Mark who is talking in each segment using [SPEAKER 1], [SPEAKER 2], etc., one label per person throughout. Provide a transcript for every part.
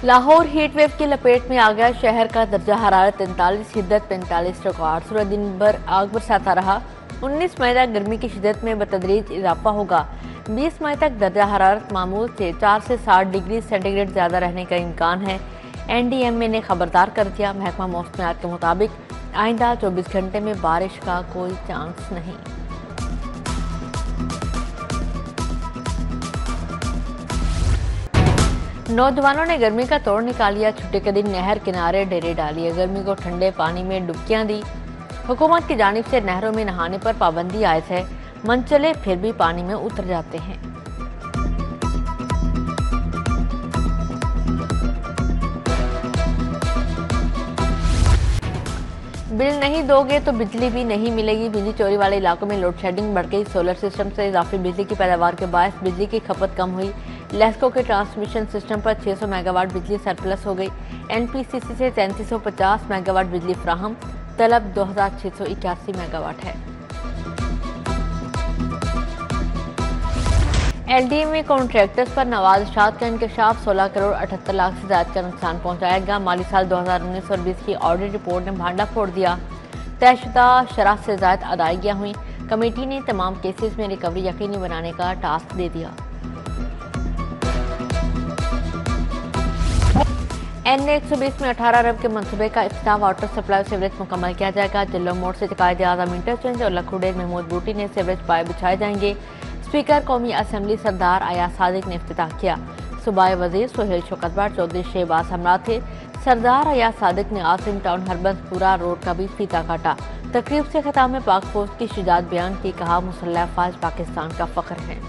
[SPEAKER 1] Lahore heat wave की लपेट में आ गया। शहर का दर्जा हरारत 43, शिद्दत 45 रिकॉर्ड। सूरज दिन भर आग बरसाता रहा। 19 मई तक गर्मी की शिद्दत में बतदरीज इजाफा होगा। 20 मई तक दर्जा हरारत मामूल से 4 से 7 डिग्री सेंटीग्रेड ज़्यादा रहने का इम्कान है। NDMA ने खबरदार कर दिया। महकमा मौसमियात के मुताबिक आइंदा 24 घंटे में बारिश का कोई चांस नहीं। नौजवानों ने गर्मी का तोड़ निकालिया। छुट्टी के दिन नहर किनारे डेरे डालिए। गर्मी को ठंडे पानी में डुबकियां दी। हुकूमत की जानिब से नहरों में नहाने पर पाबंदी आयत है। मन चले फिर भी पानी में उतर जाते हैं। बिल नहीं दोगे तो बिजली भी नहीं मिलेगी। बिजली चोरी वाले इलाकों में लोड शेडिंग बढ़ गई। सोलर सिस्टम से इजाफी बिजली की पैदावार के बायस बिजली की खपत कम हुई। लेस्को के ट्रांसमिशन सिस्टम पर 600 मेगावाट बिजली सरप्लस हो गई। NPCC से 3350 मेगावाट बिजली फ्राहम। तलब 2681 मेगावाट है। LDMA कॉन्ट्रैक्टर्स पर नवाज़शात का इंकशाफ। 16 करोड़ 78 लाख से ज्यादा का नुकसान पहुंचाएगा। माली साल 2019 और 20 की ऑडिट रिपोर्ट ने भांडा फोड़ दिया। तयशुदा शरह से ज्यादा अदायगियां हुई। कमेटी ने तमाम केसेस में रिकवरी यकीनी बनाने का टास्क दे दिया। NA-120 में 18 अरब के मनसूबे का इफ्तिताह। वाटर सप्लाई सीवरेज मुकम्मल किया जाएगा। जल्लो मोड़ से कायद आज़म इंटरचेंज और लखुडेर महमूद बूटी ने सीवरेज पाइप बिछाए जाएंगे। स्पीकर कौमी असम्बली सरदार अयाज सादिक ने इफ्तिताह किया। सूबाई वजीर सुहेल शौकत भट्ट, चौधरी शहबाज हमरा थे। सरदार अयाज सादिक ने आसिम टाउन हरबंसपुरा रोड का भी फीता काटा। तकरीब से खिताब में पाक फौज की शुजात बयान की। कहा, मुसल्लह अफवाज पाकिस्तान का फख्र है।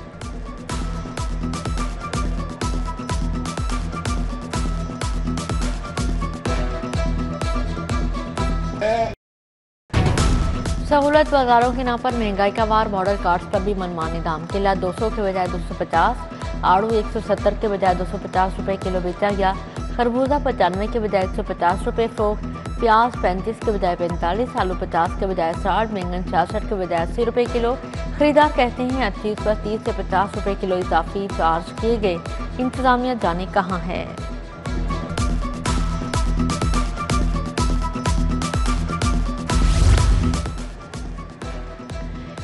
[SPEAKER 1] सहूलत बाजारों के नाम पर महंगाई का वार। मॉडल कार्ड्स पर भी मनमानी दाम। केला 200 के बजाय 250, आड़ू 170 के बजाय 250 रुपए किलो बेचा गया। खरबूजा 95 के बजाय 150 रुपए फरोख्त। प्याज 35 के बजाय 45, आलू 50 के बजाय 60, बैंगन 66 के बजाय 80 रुपए किलो। खरीदार कहते हैं हर चीज पर 30 से 50 रुपए किलो इजाफी चार्ज किए गए। इंतजामिया जाने कहाँ है।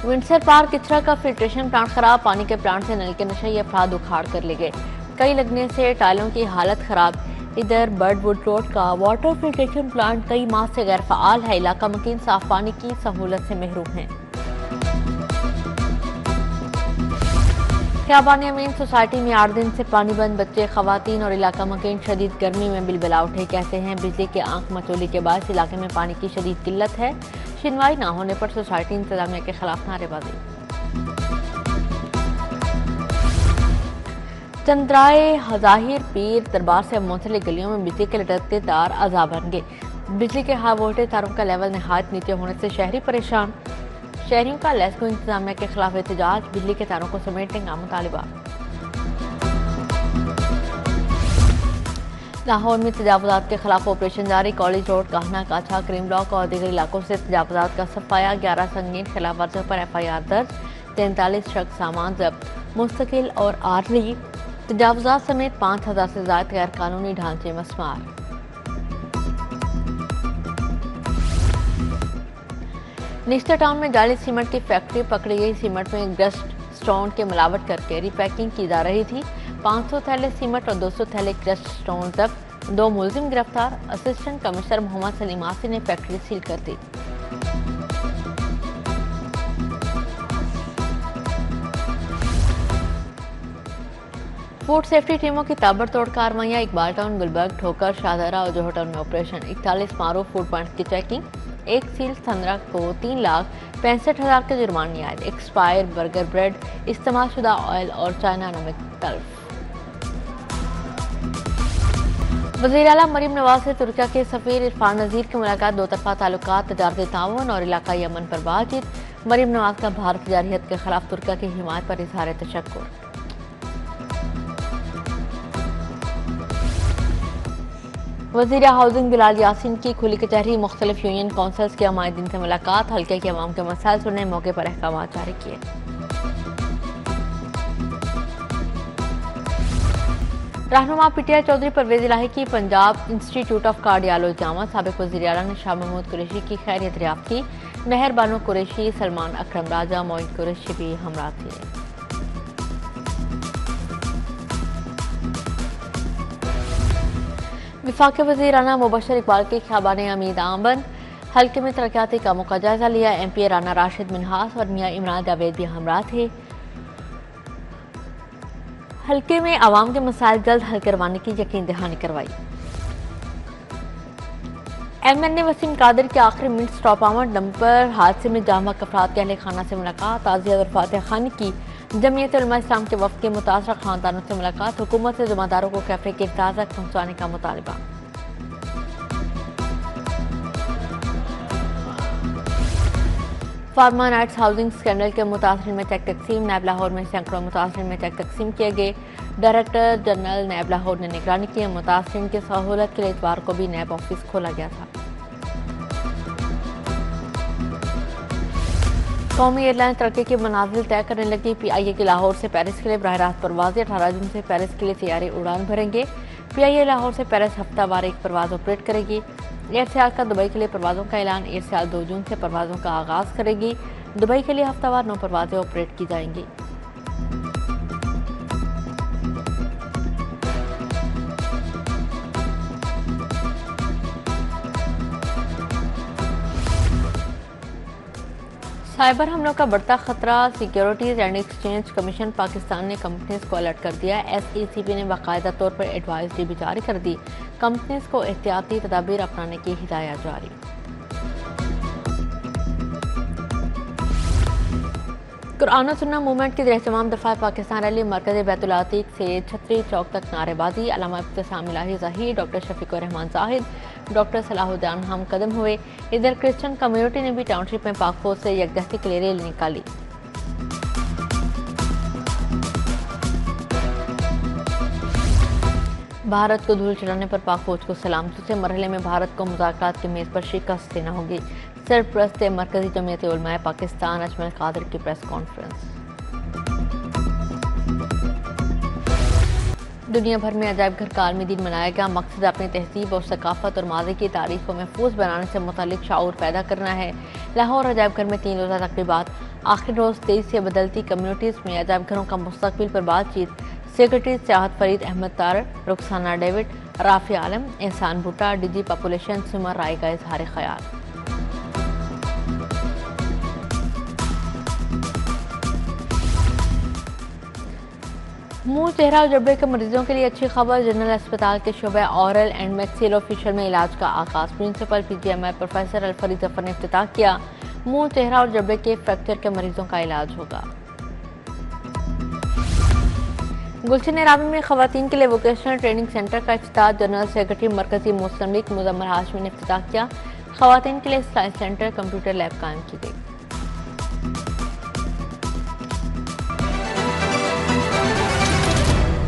[SPEAKER 1] विंडसर पार्क किचरा का फिल्ट्रेशन प्लांट खराब। पानी के प्लांट से नल के नशे अफराद उखाड़ कर ले गए। कई लगने से टाइलों की हालत खराब। इधर बर्डवुड रोड का वाटर फिल्ट्रेशन प्लांट कई माह से गैर फाल है। इलाका मकीन साफ पानी की सहूलत से महरूम है। खियाबानी अमीन सोसाइटी में 8 दिन से पानी बंद। बच्चे, खवातीन और इलाका मकीन शदीद गर्मी में बिलबिला उठे। कहते हैं बिजली के आंख मचोली के बाद इलाके में पानी की शदीद किल्लत है। सुनवाई न होने पर सोसाइटी इंतजामिया के खिलाफ नारेबाजी। चंद्राए हजाहिर पीर दरबार से मुंसलिक गलियों में बिजली के लटकते तार अज़ाब बन गए। बिजली के हाई वोल्टेज तारों का लेवल नहायत नीचे होने से शहरी परेशान। शहरियों का लेस्को इंतजामिया के खिलाफ एहतजाज। बिजली के तारों को समेटने का मुतालिबा। लाहौर में तजावुजात के खिलाफ ऑपरेशन जारी। कॉलेज रोड, काहना, काछा, क्रीम ब्लॉक और दीगर इलाकों से तजावुजात का सफाया। 11 संगीन खिलाफ वर्जियों पर FIR दर्ज। 43 शख्स सामान जब्त। मुस्तकिल और आर्जी तजावुजात समेत 5000 से ज्यादा गैर कानूनी ढांचे मस्मार। निश्तर टाउन में जाली सीमेंट की फैक्ट्री पकड़ी गई। सीमेंट में क्रस्ट स्टोन के मिलावट करके रिपैकिंग की जा रही थी। 500 थैले सीमेंट और 200 थैले क्रस्ट स्टोन जब्त। 2 मुलजिम गिरफ्तार। असिस्टेंट कमिश्नर मोहम्मद सलीम आसी ने फैक्ट्री सील कर दी। फूड सेफ्टी टीमों की ताबड़तोड़ कार्रवाइयां। इकबाल टाउन, गुलबर्ग, ठोकर, शाहदरा और जोहर टाउन में ऑपरेशन। 41 मारूफ फूड पॉइंट की चेकिंग। एक सील संदरा को 3,65,000 के जुर्माने आए। एक्सपायर बर्गर ब्रेड, इस्तेमाल शुदा ऑयल और चाइना नमक तल्फ। वज़ीर आला मरीम नवाज से तुर्किया के सफीर इरफान नज़ीर की मुलाकात। दो तरफा ताल्लुकात, तजारती ताउन और इलाकाई अमन पर बातचीत। मरीम नवाज का भारत की जारहियत के खिलाफ तुर्किया की हिमायत पर इजहार तशक्कुर। वज़ीर हाउसिंग बिलाल यासीन की खुली कचहरी। मुख्तलिफ यूनियन काउंसिल्स के अमायदीन से मुलाकात। हल्के के अवाम के मसाइल सुनने मौके पर अहकाम जारी किए। रहनुमा पीटीआई चौधरी परवेज इलाही की पंजाब इंस्टीट्यूट ऑफ कार्डियोलॉजी आमद। साबिक वज़ीर आला ने शाह महमूद कुरैशी की खैरियत दरियाफ्त की। मेहर बानो कुरैशी, सलमान अकरम राजा, मोइन कुरैशी भी हमरा थे। वफाकी वज़ीर राना मुबशर इकबाल के ख्याबान अमीद आमद। हल्के में तरक्याती कामों का जायजा लिया। MP राना राशिद मिनहास और मियां इमरान जावेद भी हमरा थे। हल्के में आवाम के मसाइल जल्द हल करवाने की यकीन दहानी करवाई। MNA वसीम कादिर के आखिरी मिनट स्टॉप आमद। डंपर हादसे में जामक अफराद के अहले खाना से मुलाकात। ताज़ियत और फातिहा खानी की। जमीयत उलमा इस्लाम के वफ़द के मुतासरा खानदानों से मुलाकात। हुकूमत से ज़िम्मेदारों को कैफे के इफ्तार तक पहुँचाने का मुतालबा। फार्मा नाइट्स हाउसिंग स्कैंडल के मुतासरीन में चेक तकसीम। नैब लाहौर में सैकड़ों मुतासरीन में चेक तकसीम किए गए। डायरेक्टर जनरल नैब लाहौर ने निगरानी की। मुतासरीन की सहूलत के लिए इतवार को भी नैब ऑफिस खोला गया था। कौमी एयरलाइन तरक्की के मनाजिल तय करने लगी। PIA की लाहौर से पेरिस के लिए बराह रास्त परवाज़ें। 18 जून से पेरिस के लिए तैयारी उड़ान भरेंगे। PIA लाहौर से पेरिस हफ्तावार एक परवाज़ ऑपरेट करेगी। एयरसियाल का दुबई के लिए परवाज़ों का ऐलान। एयरसियाल 2 जून से परवाज़ों का आगाज़ करेगी। दुबई के लिए हफ्तावार 9 परवाज़ें ऑपरेट की जाएंगी। साइबर हमलों का बढ़ता खतरा। Securities and exchange commission Pakistan ने कंपनीज को अलर्ट कर दिया। SECB ने बाकायदा तौर पर एडवाइजरी भी जारी कर दी। कंपनीज को एहतियाती तदाबीर अपनाने की हिदायत जारी। कुरान सुन्ना मूवमेंट के एहतमाम दफा पाकिस्तान रैली मरकज़ बैतुल अतीक से छतरी चौक तक नारेबाजी। अल्लामा इब्तिसाम इलाही ज़हीर, डॉक्टर शफीकुर रहमान जाहिद, डॉक्टर सलाहुद्दीन हम कदम हुए। इधर क्रिश्चियन कम्युनिटी ने भी टाउनशिप में पाक फौज से यकजहती के लिए रैली निकाली। भारत को धूल चढ़ाने पर पाक फौज को सलाम। दूसरे मरहले में भारत को मुज़ाकरात की मेज़ पर शिकस्त देना होगी। सरप्रस्त मरकज़ी जमीयत उलमाए पाकिस्तान अजमल कादिर की प्रेस कॉन्फ्रेंस। दुनिया भर में अजायब घर का आलमी दिन मनाया गया। मकसद अपनी तहजीब और सकाफत और माजी की तारीख को महफूज बनाने से मुतालिक शाऊर पैदा करना है। लाहौर अजायब घर में 3 रोज़ा तकरीबात। आखिर रोज़ तेजी से बदलती कम्युनिटीज़ में अजायब घरों का मुस्तकबिल पर बातचीत। सेक्रेटरी सियाहत फरीद अहमद तार, रुखसाना डेविड, राफी आलम, एहसान भुट्टा, DG पॉपुलेशन सुमर राय का इजहार ख्याल। मुंह, चेहरा और जबड़े के मरीजों के लिए अच्छी खबर। जनरल अस्पताल के शोबे ऑरल एंड मैक्सिलोफेशियल में इलाज का आगाज। Principal PGMI professor Al-Farid Zafar ने इफ्तिताह किया। मुंह, चेहरा और जबड़े के फ्रैक्चर के मरीजों का इलाज होगा। गुलशन रामी में खवातीन के लिए वोकेशनल ट्रेनिंग सेंटर का इफ्तिताह। जनरल सेक्रेटरी मरकजी मुस्लिम लीग मुजम्मल हाशमी ने इफ्तिताह किया। खवातीन के लिए साइंस सेंटर, कंप्यूटर लैब कायम की गई।